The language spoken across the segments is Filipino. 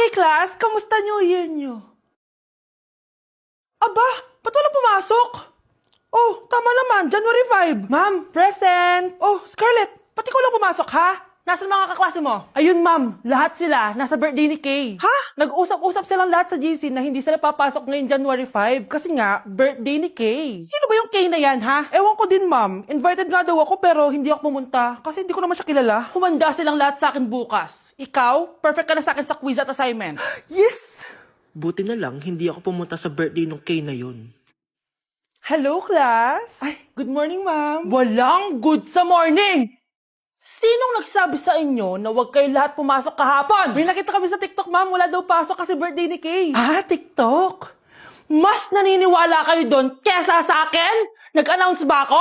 Okay, class, kamusta New Year niyo? Aba, ba't wala pumasok? Oh, tama naman, January 5. Ma'am, present! Oh, Scarlett, ba't ikaw lang pumasok, ha? Nasaan mga kaklase mo? Ayun, ma'am, lahat sila nasa birthday ni Kay. Ha? Nag-usap-usap silang lahat sa GC na hindi sila papasok ngayong January 5 kasi nga, birthday ni Kay. Sino ba yung Kay na yan, ha? Ewan ko din, ma'am. Invited nga daw ako pero hindi ako pumunta kasi hindi ko naman siya kilala. Humanda silang lahat sa akin bukas. Ikaw, perfect ka na sa akin sa quiz at assignment. Yes! Buti na lang, hindi ako pumunta sa birthday nung Kay na yun. Hello, class? Ay, good morning, ma'am. Walang good sa morning! Sinong nagsabi sa inyo na huwag kayo lahat pumasok kahapon? May nakita kami sa TikTok, ma'am. Wala daw pasok kasi birthday ni Kay. Ah, TikTok? Mas naniniwala kayo doon kesa sa akin? Nag-announce ba ako?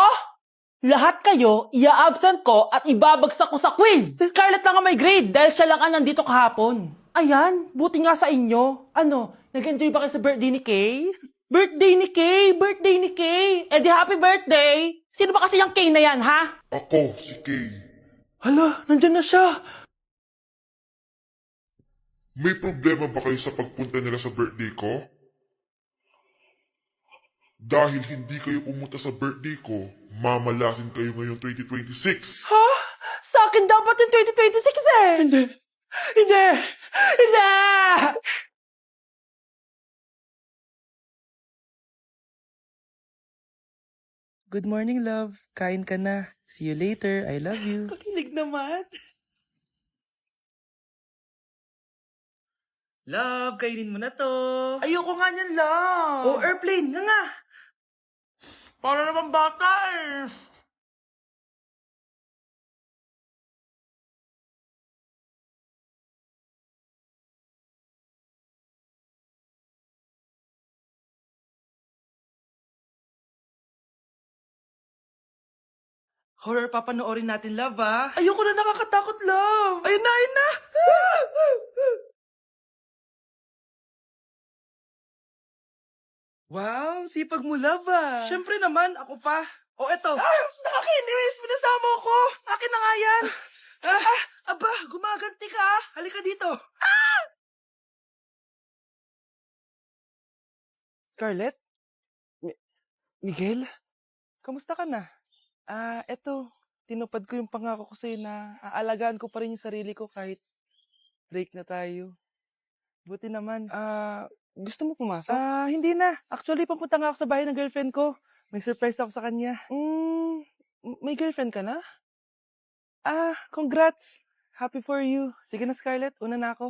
Lahat kayo, ia-absent ko at ibabagsak ko sa quiz. Si Scarlett lang ang may grade dahil siya lang ang nandito kahapon. Ayan, buti nga sa inyo. Ano, nag-enjoy ba kayo sa birthday ni Kay? Birthday ni Kay! Birthday ni Kay! Eh di happy birthday! Sino ba kasi yung Kay na yan, ha? Ako, si Kay. Hala, nandyan na siya. May problema ba kayo sa pagpunta nila sa birthday ko? Dahil hindi kayo pumunta sa birthday ko, mamalasin kayo ngayong 2026. Ha? Sa akin dapat yung 2026 eh! Hindi! Hindi! Hindi! Good morning, love. Kain ka na. See you later. I love you. Kakilig naman. Love, kainin mo na to. Ayoko nga niyan lang. Oh, airplane, nga nga. Para naman bata eh. Horror papanoorin natin, love, ah. Ayoko na, nakakatakot, love. Ayun na, ayun na. Wow, sipag mo, love, ah. Siyempre naman, ako pa. O eto. Ah, nakakainis. Pinasama ko. Akin na nga yan. Aba, gumaganti ka. Halika dito. Scarlett? Miguel? Kamusta ka na? Eto, tinupad ko yung pangako ko sa'yo na aalagaan ko pa rin yung sarili ko kahit break na tayo. Buti naman. Gusto mo pumasok? Hindi na. Actually, papunta nga ako sa bahay ng girlfriend ko. May surprise ako sa kanya. May girlfriend ka na? Congrats. Happy for you. Sige na, Scarlett. Una na ako.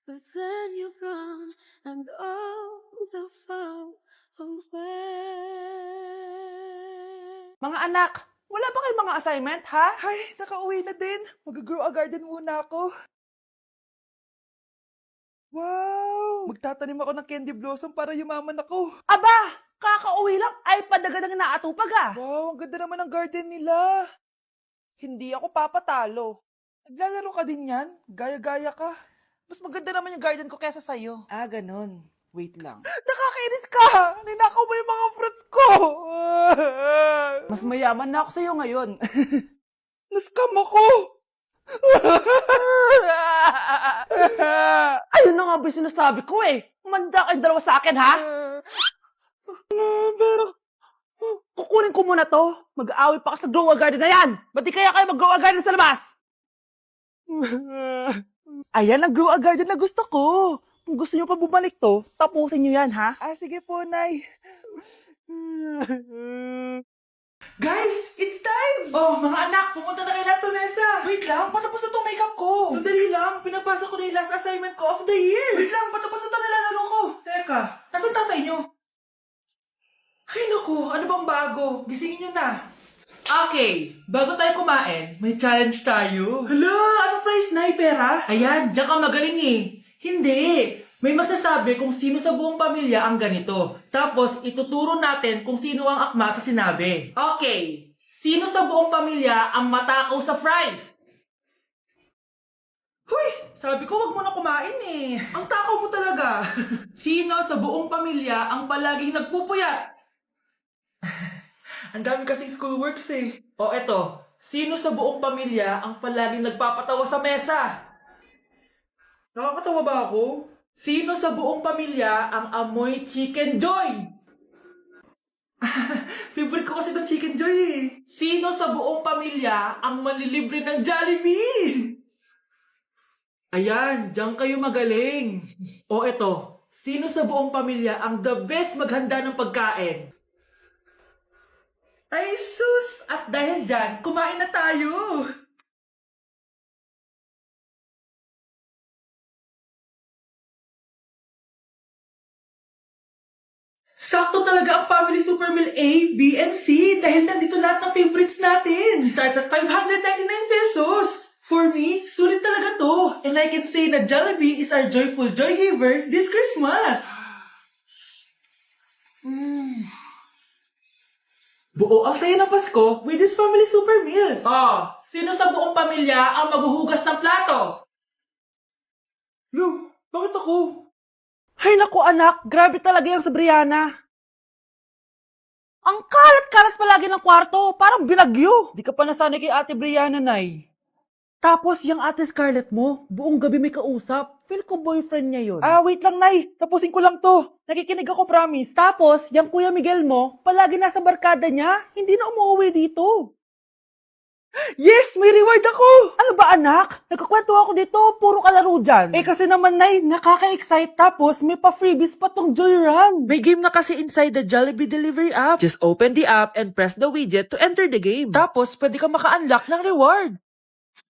But then you're gone and all the far away. Mga anak, wala ba kayong mga assignment, ha? Ay, nakauwi na din. Mag-grow a garden muna ako. Wow! Magtatanim ako ng candy blossom para yumaman ako. Aba! Kakauwi lang ay padaga ng naatupag ah. Wow, ang ganda naman ng garden nila. Hindi ako papatalo. Naglalaro ka din yan? Gaya-gaya ka. Mas maganda naman yung garden ko kesa sa'yo. Ganon. Wait lang. Nakakainis ka! Ninakaw mo yung mga fruits ko! Mas mayaman na ako sa'yo ngayon. Nascam ako! Ayun na nga ba yung sinasabi ko eh. Umanda kayong dalawa sa akin, ha? Pero, kukunin ko muna to. Mag-aaway pa ka sa grow a garden na yan. Ba't di kaya kayo mag-grow a garden sa labas? Ayan ang grow a garden na gusto ko. Kung gusto nyo pa bumalik to, tapusin nyo yan, ha? Sige po, Nay. Guys, it's time! Oh, mga anak, pumunta na kayo lahat sa mesa. Wait lang, patapos na tong makeup ko. Sandali lang, pinapasa ko na yung last assignment ko of the year. Wait lang, patapos na ito nilalaro ko. Teka, nasan tatay nyo? Ay naku, ano bang bago? Gisingin nyo na. Okay, bago tayo kumain, may challenge tayo. Hala, ano prize na? Pera? Ayan, diyan ka magaling eh. Hindi. May magsasabi kung sino sa buong pamilya ang ganito. Tapos, ituturo natin kung sino ang akma sa sinabi. Okay. Sino sa buong pamilya ang matakaw sa fries? Huy! Sabi ko, wag mo na kumain eh. Ang takaw mo talaga. Sino sa buong pamilya ang palaging nagpupuyat? Ang dami kasing schoolworks eh. O eto, sino sa buong pamilya ang palaging nagpapatawa sa mesa? Nakakatawa ba ako? Sino sa buong pamilya ang amoy Chicken Joy? Favorite ko kasi itong Chicken Joy eh. Sino sa buong pamilya ang malilibre ng Jollibee? Ayan, diyan kayo magaling. O eto, sino sa buong pamilya ang the best maghanda ng pagkain? Ay sus! At dahil dyan, kumain na tayo! Sakto talaga ang Family Super Meal A, B, and C dahil nandito lahat ng favorites natin. Starts at 599 pesos. For me, sulit talaga to. And I can say na Jollibee is our joyful joy giver this Christmas. Buo ang saya ng Pasko with this Family Super Meals. Oh, sino sa buong pamilya ang maghuhugas ng plato? No, bakit ako? Hay naku anak, grabe talaga yung sa Brianna. Ang kalat-kalat palagi ng kwarto, parang binagyo. Di ka pa nasanay kay Ate Brianna, Nay. Tapos yung Ate Scarlett mo, buong gabi may kausap. Feel ko boyfriend niya yun. Ah, wait lang, Nay. Tapusin ko lang to. Nakikinig ako, promise. Tapos, yung Kuya Miguel mo, palagi nasa barkada niya, hindi na umuwi dito. Yes! May reward ako! Ano ba anak? Nagkakwento ako dito, puro kalaro dyan. Eh kasi naman Nay, nakaka-excite tapos may pa-freebies pa tong Joy Run. May game na kasi inside the Jollibee delivery app. Just open the app and press the widget to enter the game. Tapos pwede ka maka-unlock ng reward.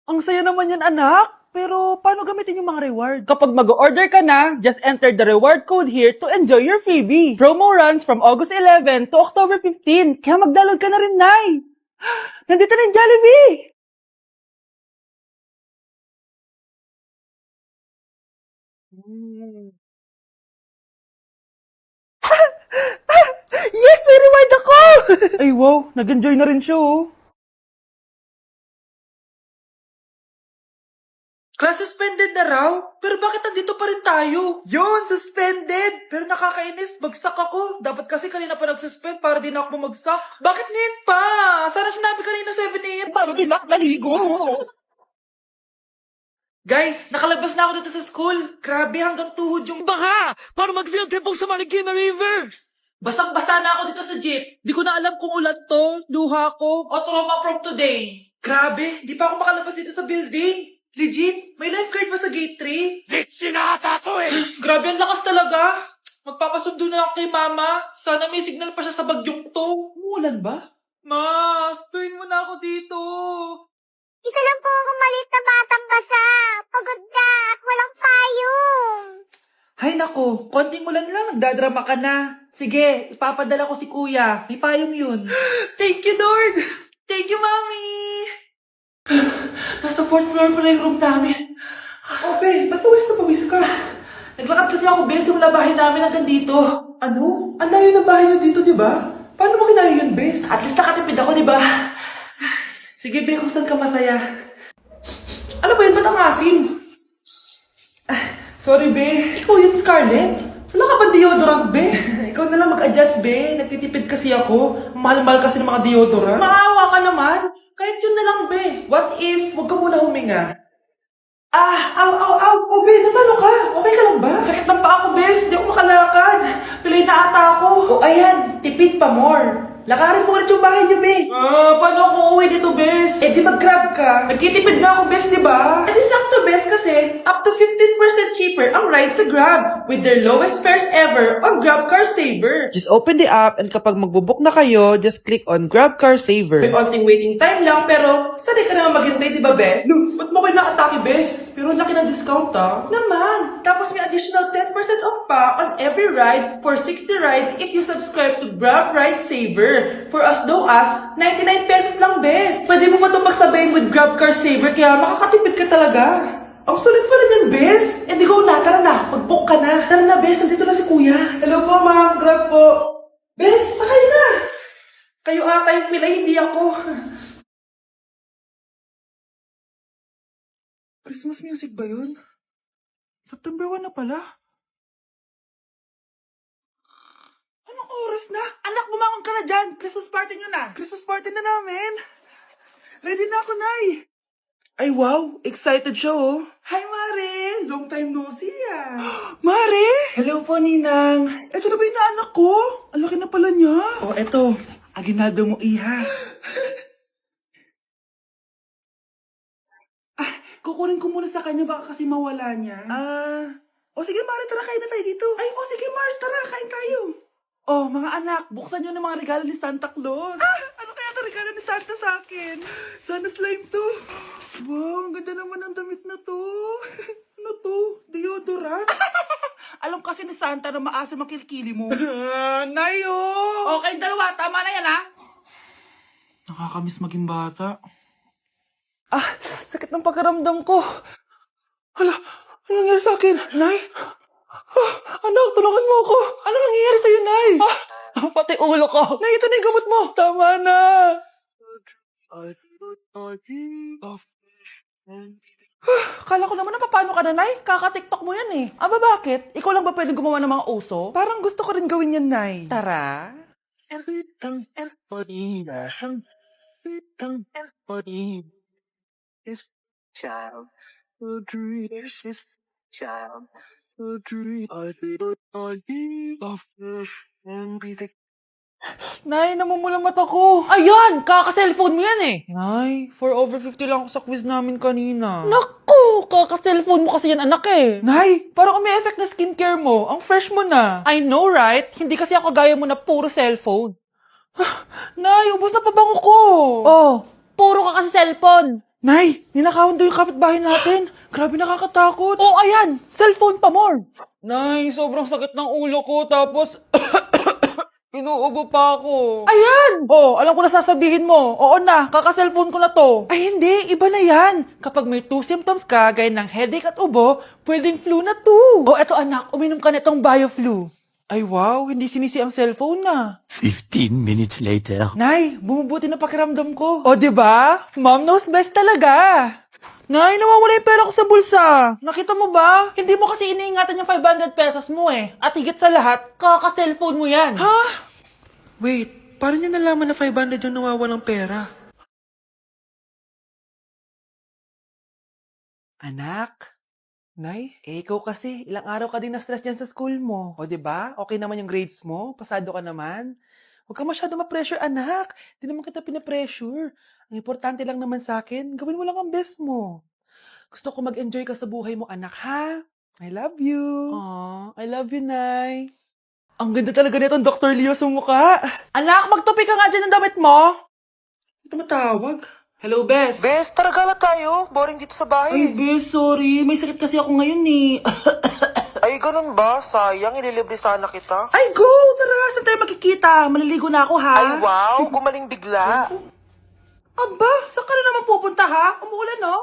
Ang saya naman yan anak! Pero paano gamitin yung mga reward? Kapag mag-order ka na, just enter the reward code here to enjoy your freebie. Promo runs from August 11 to October 15. Kaya mag-download ka na rin, Nay! Nandito na yung Jollibee! Yes! May reward ako! Ay wow, nag-enjoy na rin siya oh. Class suspended na raw? Pero bakit nandito pa rin tayo? Yun, suspended! Pero nakakainis, bagsak ako. Dapat kasi kanina pa nag-suspend para di na ako bumagsak. Bakit ngayon pa? Sana sinabi kanina 7 a.m. para di na ako naligo. Guys, nakalabas na ako dito sa school. Grabe, hanggang tuhod yung baka! Para mag-field trip sa Marikina River! Basang-basa na ako dito sa jeep. Di ko na alam kung ulan to, luha ko, o trauma from today. Grabe, di pa ako makalabas dito sa building. Legit, may lifeguard ba sa gate 3? Let's sinata to eh! Grabe, ang lakas talaga. Magpapasundo na ako kay mama. Sana may signal pa siya sa bagyong to. Umuulan ba? Ma, stuin mo na ako dito. Isa lang po akong maliit na batang basa. Pagod na at walang payong. Hay nako, konting ulan lang, nagdadrama ka na. Sige, ipapadala ko si kuya. May payong yun. Thank you, Lord! Thank you, Mommy! Nasa 4th floor pa na yung room namin. Okay, ba't pawis na pawis ka? Naglakad kasi ako, Bes, yung bahay namin hanggang dito. Ano? Ang layo ng bahay nyo dito, di ba? Paano mo kinaya yun, Bes? At least nakatipid ako, di ba? Sige, Be, kung saan ka masaya. Ano ba yun? Ba't ang asim? Sorry, Be. Ikaw yun, Scarlett. Wala ka ba deodorant, Be? Ikaw na lang mag-adjust, Be. Nagtitipid kasi ako. Mahal-mahal kasi ng mga deodorant. Maawa ka naman. Kahit yun na lang, Be. What if, wag ka muna huminga? Oh, Be, namalo ka. Okay ka lang ba? Sakit ng paa ko, Bes. Di ako makalakad. Pilay na ata ako. O, ayan. Tipid pa more. Lakarin mo ulit yung bahay niyo, Bes. Paano ako uuwi dito, Bes? Eh, di mag-grab ka. Nagtitipid nga ako, Bes, di ba? Eh, di sakto, Bes, kasi up to 15% cheaper ang ride sa Grab with their lowest fares ever on Grab Car Saver. Just open the app and kapag magbubook na kayo, just click on Grab Car Saver. May onting waiting time lang, pero sanay ka naman maghintay, di ba, Bes? No, ba't mo kayo nakatake, Bes? Pero laki ng discount, ah. Naman. Tapos may additional 10% off pa on every ride for 60 rides if you subscribe to Grab Ride Saver. For as low as 99 pesos lang, Bes. Pwede mo ba itong magsabayin with Grab Car Saver kaya makakatipid ka talaga. Ang sulit pala niyan, Bes. Eh, di ko na. Tara na. Mag-book ka na. Tara na, Bes. Nandito na si Kuya. Hello po, ma'am. Grab po. Bes, sakay na. Kayo ata yung pilay, hindi ako. Christmas music ba yun? September 1 na pala. Anong oras na? Anak, bumangon ka na dyan. Christmas party nyo na. Christmas party na namin. Ready na ako, Nay. Ay, wow. Excited siya, oh. Hi, Maril. Nay! Long time no see Mare! Hello po, Ninang. Ito na ba yung anak ko? Ang laki na pala niya. Oh, eto. Aginaldo mo, iha. Kukunin ko muna sa kanya, baka kasi mawala niya. O sige, Mare, tara, kain na tayo dito. Ay, o sige, Mars, tara, kain tayo. Oh, mga anak, buksan nyo ng mga regalo ni Santa Claus. Ano kaya ang regalo ni Santa sa akin? Sana slime to. Wow, ang ganda naman ng damit na to. Ano to? Deodorant? Alam kasi ni Santa na maasa makilkili mo. Nayo! Okay, dalawa, tama na yan, ha? Nakakamiss maging bata. Sakit ng pagkaramdam ko. Hala, ano nangyari sa akin? Nay? Anak, tulungan mo ako. Ano nangyayari sa'yo, Nay? Pati ulo ko. Nay, ito na yung gamot mo. Tama na. Kala ko naman na paano ka na, Nay? Kaka-tiktok mo yan eh. Aba, bakit? Ikaw lang ba pwedeng gumawa ng mga uso? Parang gusto ko rin gawin yan, Nay. Tara. This child will dream this child will dream of and be the Nay, namumulang mata ko. Ayan! Kaka-cellphone mo yan eh. Nay, 4 over 50 lang ako sa quiz namin kanina. Naku! Kaka-cellphone mo kasi yan, anak eh. Nay, parang umi-effect na skincare mo. Ang fresh mo na. I know, right? Hindi kasi ako gaya mo na puro cellphone. Nay, ubos na pabango ko. Oh, puro ka kasi cellphone. Nay, ninakawan daw yung kapitbahay natin. Grabe nakakatakot. Oh, ayan! Cellphone pa more. Nay, sobrang sakit ng ulo ko. Tapos, inuubo pa ako. Ayan! Oh, alam ko na sasabihin mo. Oo na, kaka-cellphone ko na to. Ay hindi, iba na yan. Kapag may 2 symptoms ka, gaya ng headache at ubo, pwedeng flu na to. Oh, eto anak, uminom ka nitong BioFlu. Ay wow, hindi sinisi ang cellphone na. 15 minutes later. Nay, bumubuti na pakiramdam ko. O, diba? Mom knows best talaga. Nay, nawawala yung pera ko sa bulsa. Nakita mo ba? Hindi mo kasi iniingatan yung 500 pesos mo eh. At higit sa lahat, kaka-cellphone mo yan. Ha? Wait, paano niya nalaman na 500 yung nawawalang pera? Anak? Nay, ikaw kasi, ilang araw ka din na-stress dyan sa school mo. O, diba? Okay naman yung grades mo? Pasado ka naman? Huwag ka masyado ma-pressure, anak. Di naman kita pina-pressure. Ang importante lang naman sa akin, gawin mo lang ang best mo. Gusto ko mag-enjoy ka sa buhay mo, anak, ha? I love you. Aww, I love you, Nay. Ang ganda talaga nitong Dr. Leo sa mukha. Anak, magtupi ka nga dyan ng damit mo. Ito matawag. Hello, Bes. Bes, tara gala tayo. Boring dito sa Ay, bahay. Bes, sorry. May sakit kasi ako ngayon eh. Ay, ganun ba? Sayang, ililibre sana kita. Ay, go! Tara, saan tayo makikita? Maliligo na ako, ha? Ay, wow, gumaling bigla. Aba, saan ka na naman pupunta, ha? Umuulan, no?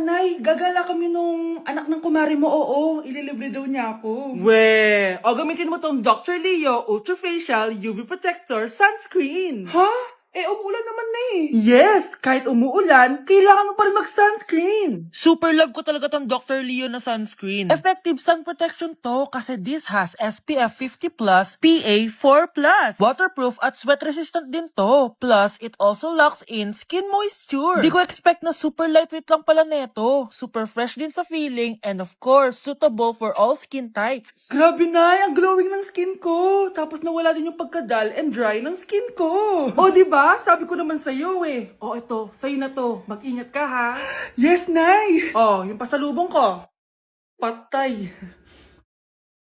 Nay, gagala kami nung anak ng kumari mo, oo. Ililibre daw niya ako. We, o gamitin mo tong Dr. Leo Ultra Facial UV Protector Sunscreen. Ha? Eh, umuulan naman na eh. Yes, kahit umuulan, kailangan mo pa rin mag-sunscreen. Super love ko talaga tong Dr. Leo na sunscreen. Effective sun protection to kasi this has SPF 50+, PA 4+. Waterproof at sweat resistant din to. Plus, it also locks in skin moisture. Di ko expect na super lightweight lang pala neto. Super fresh din sa feeling and of course, suitable for all skin types. Grabe na, ang glowing ng skin ko. Tapos nawala din yung pagkadal and dry ng skin ko. O, diba? Sabi ko naman sa'yo eh. O, ito, sa'yo na to. Mag-ingat ka, ha? Yes, Nay! O, yung pasalubong ko. Patay.